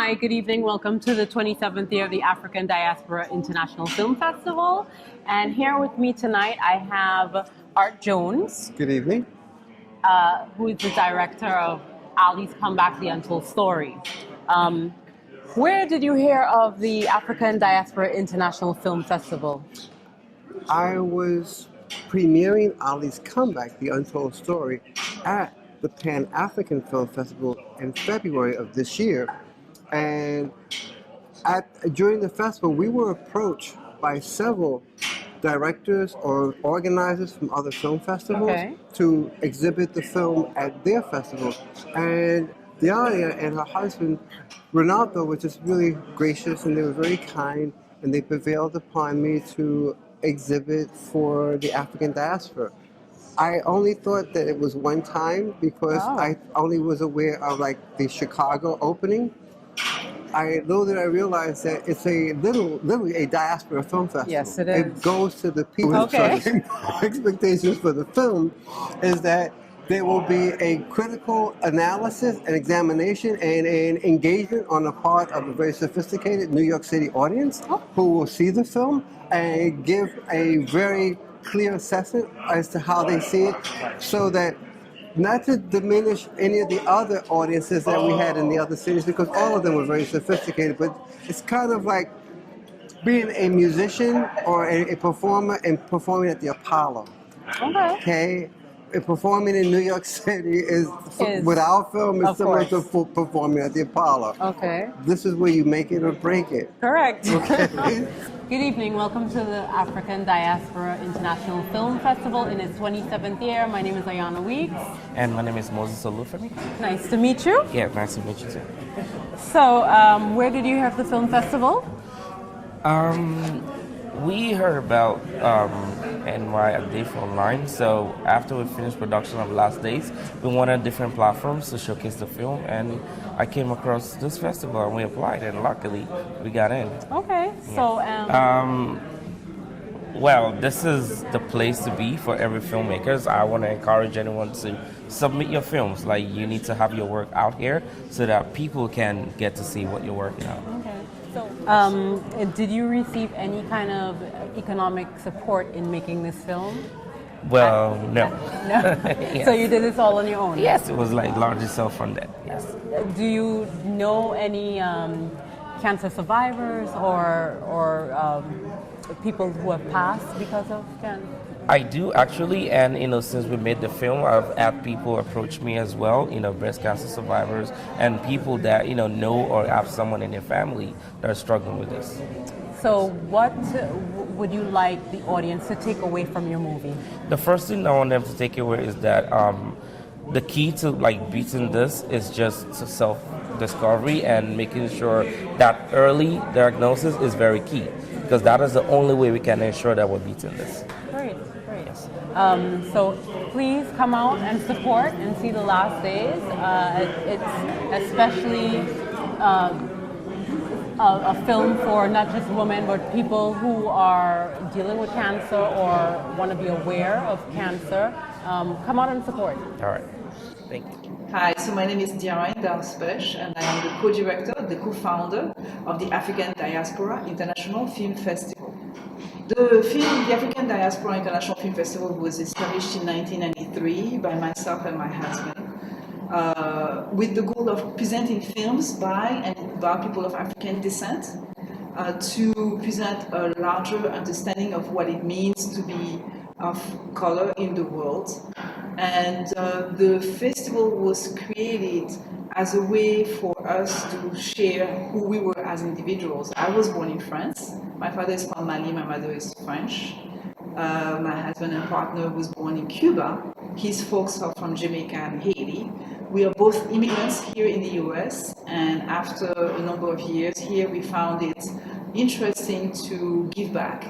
Hi, good evening. Welcome to the 27th year of the African Diaspora International Film Festival. And here with me tonight, I have Art Jones. Good evening. Who is the director of Ali's Comeback, The Untold Story. Where did you hear of the African Diaspora International Film Festival? I was premiering Ali's Comeback, The Untold Story, at the Pan-African Film Festival in February of this year. And during the festival, we were approached by several directors or organizers from other film festivals to exhibit the film at their festival. And Dialia and her husband, Ronaldo, were just really gracious and they were very kind, and they prevailed upon me to exhibit for the African diaspora. I only thought that it was one time because I only was aware of like the Chicago opening. Little did I realize that it's literally a diaspora film festival. Yes, it is. It goes to the people. Okay. Expectations for the film is that there will be a critical analysis, an examination, and an engagement on the part of a very sophisticated New York City audience who will see the film and give a very clear assessment as to how they see it, so that not to diminish any of the other audiences that we had in the other cities, because all of them were very sophisticated, but it's kind of like being a musician or a performer and performing at the Apollo. Okay? And performing in New York City is with our film is similar to performing at the Apollo. Okay. This is where you make it or break it. Correct. Okay. Good evening. Welcome to the African Diaspora International Film Festival in its 27th year. My name is Ayana Weeks. And my name is Moses Olufemi. Nice to meet you. Yeah, nice to meet you too. So, where did you hear of the film festival? We heard about ADIFF online. So after we finished production of Last Days, we wanted different platforms to showcase the film, and I came across this festival and we applied, and luckily we got in. Okay, so well, this is the place to be for every filmmaker. I want to encourage anyone to submit your films. Like, you need to have your work out here so that people can get to see what you're working on. Okay. So, did you receive any kind of economic support in making this film? Well, no. No? Yes. So you did this all on your own? Yes, it was like largely self-funded, yes. Do you know any cancer survivors or people who have passed because of cancer? I do actually, and since we made the film, I've had people approach me as well, breast cancer survivors and people that know or have someone in their family that are struggling with this. So what would you like the audience to take away from your movie? The first thing I want them to take away is that the key to beating this is just self-discovery and making sure that early diagnosis is very key, because that is the only way we can ensure that we're beating this. Great. Yes. So please come out and support and see The Last Days. It's especially a film for not just women, but people who are dealing with cancer or want to be aware of cancer. Come out and support. All right. Thank you. Hi, so my name is Diaspora, and I am the co-director, the co-founder of the African Diaspora International Film Festival. The African Diaspora International Film Festival was established in 1993 by myself and my husband, with the goal of presenting films by and about people of African descent, to present a larger understanding of what it means to be of color in the world. And the festival was created as a way for us to share who we were as individuals. I was born in France. My father is from Mali, my mother is French. My husband and partner was born in Cuba. His folks are from Jamaica and Haiti. We are both immigrants here in the US, and after a number of years here, we found it interesting to give back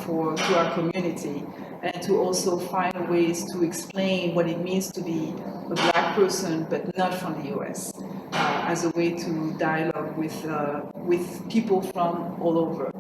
to our community, and to also find ways to explain what it means to be a black person but not from the US, as a way to dialogue with people from all over.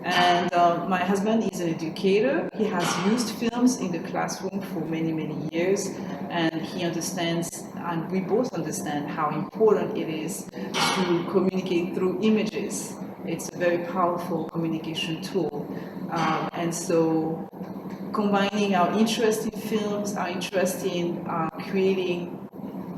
And my husband is an educator. He has used films in the classroom for many, many years, and he understands, and we both understand how important it is to communicate through images. It's a very powerful communication tool. And so combining our interest in films, our interest in creating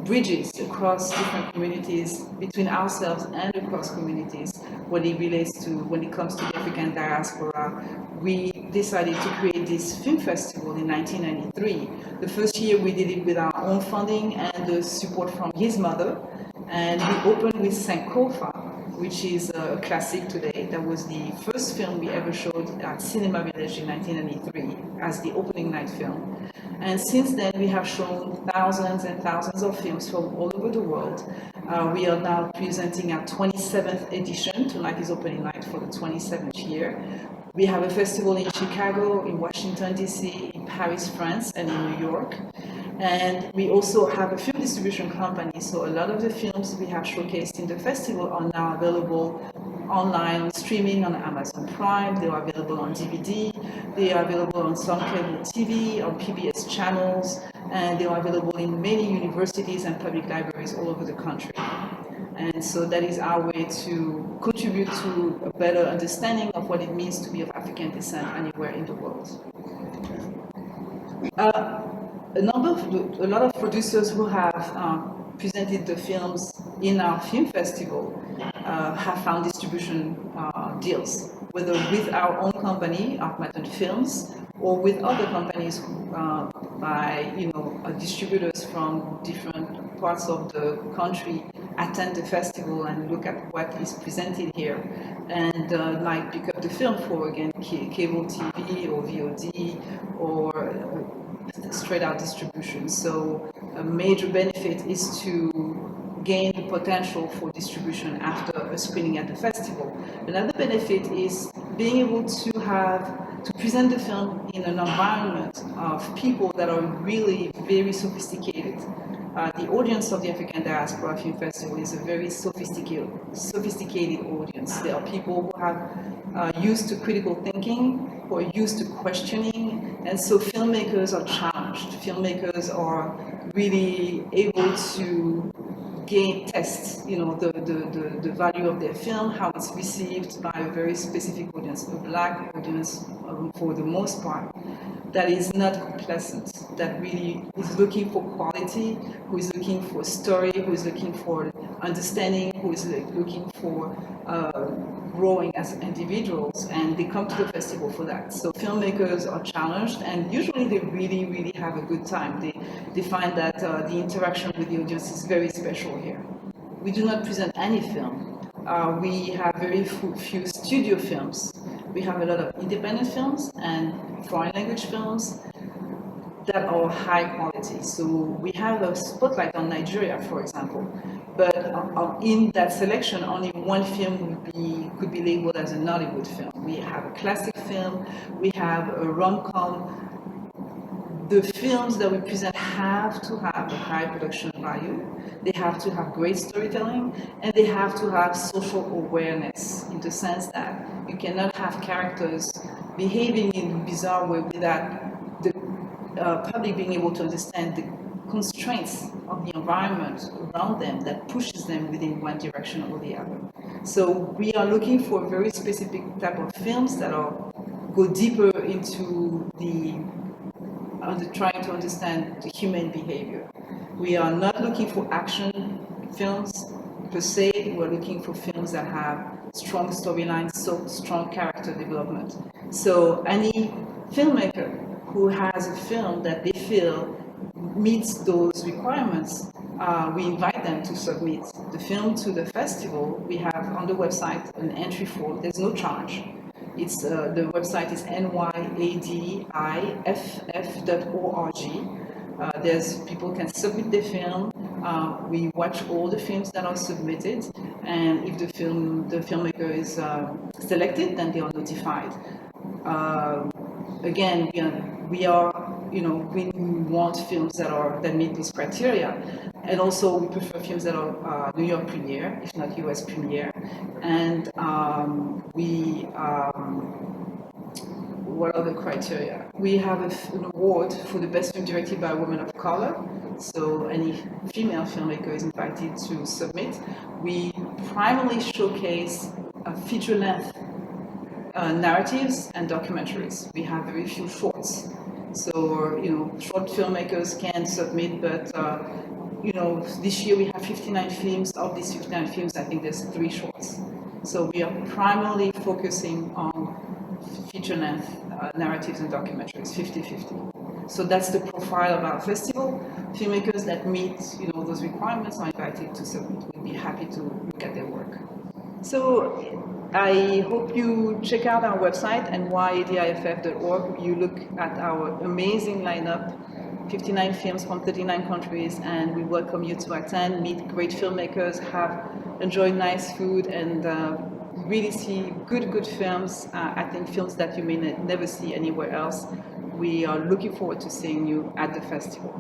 bridges across different communities, between ourselves and across communities, when it comes to the African diaspora, we decided to create this film festival in 1993. The first year we did it with our own funding and the support from his mother, and we opened with Sankofa, which is a classic today. That was the first film we ever showed at Cinema Village in 1993 as the opening night film. And since then, we have shown thousands and thousands of films from all over the world. We are now presenting our 27th edition. Tonight is opening night for the 27th year. We have a festival in Chicago, in Washington, D.C., in Paris, France, and in New York. And we also have a film distribution company, so a lot of the films we have showcased in the festival are now available online, streaming on Amazon Prime. They are available on DVD. They are available on some cable TV, on PBS channels, and they are available in many universities and public libraries all over the country. And so that is our way to contribute to a better understanding of what it means to be of African descent anywhere in the world. A lot of producers who have presented the films in our film festival have found distribution deals, whether with our own company, Macintosh Films, or with other companies by distributors from different parts of the country attend the festival and look at what is presented here, and might pick up the film for again cable TV or VOD or straight out distribution. So a major benefit is to gain the potential for distribution after a screening at the festival. Another benefit is being able to present the film in an environment of people that are really very sophisticated. The audience of the African Diaspora Film Festival is a very sophisticated audience. There are people who have used to critical thinking, who are used to questioning, and so filmmakers are challenged. Filmmakers are really able to test, the value of their film, how it's received by a very specific audience, a black audience for the most part, that is not complacent, that really is looking for quality, who is looking for story, who is looking for understanding, who is looking for growing as individuals, and they come to the festival for that. So filmmakers are challenged, and usually they really, really have a good time. They find that the interaction with the audience is very special here. We do not present any film. We have very few studio films. We have a lot of independent films and foreign language films that are high quality. So we have a spotlight on Nigeria, for example, but in that selection, only one film could be labeled as a Nollywood film. We have a classic film, we have a rom-com. The films that we present have to have a high production value, they have to have great storytelling, and they have to have social awareness, in the sense that you cannot have characters behaving in a bizarre way without the public being able to understand the constraints of the environment around them that pushes them within one direction or the other. So we are looking for a very specific type of films that go deeper into trying to understand the human behavior. We are not looking for action films per se. We're looking for films that have strong storylines, so strong character development. So any filmmaker who has a film that they feel meets those requirements, we invite them to submit the film to the festival. We have on the website an entry form. There's no charge. It's the website is nyadiff.org. There's people can submit their film. We watch all the films that are submitted, and if the filmmaker is selected, then they are notified. Again, we want films that meet these criteria, and also we prefer films that are New York premiere, if not US premiere, and we what are the criteria? We have an award for the best film directed by a woman of color. So any female filmmaker is invited to submit. We primarily showcase feature-length narratives and documentaries. We have very few shorts. So, short filmmakers can submit, but, this year we have 59 films. Of these 59 films, I think there's 3 shorts. So we are primarily focusing on feature-length narratives and documentaries, 50-50. So that's the profile of our festival. Filmmakers that meet, those requirements are invited to submit. We'd be happy to look at their work. So I hope you check out our website, nyadiff.org. You look at our amazing lineup, 59 films from 39 countries, and we welcome you to attend, meet great filmmakers, enjoy nice food, and really see good films. I think films that you may never see anywhere else. We are looking forward to seeing you at the festival.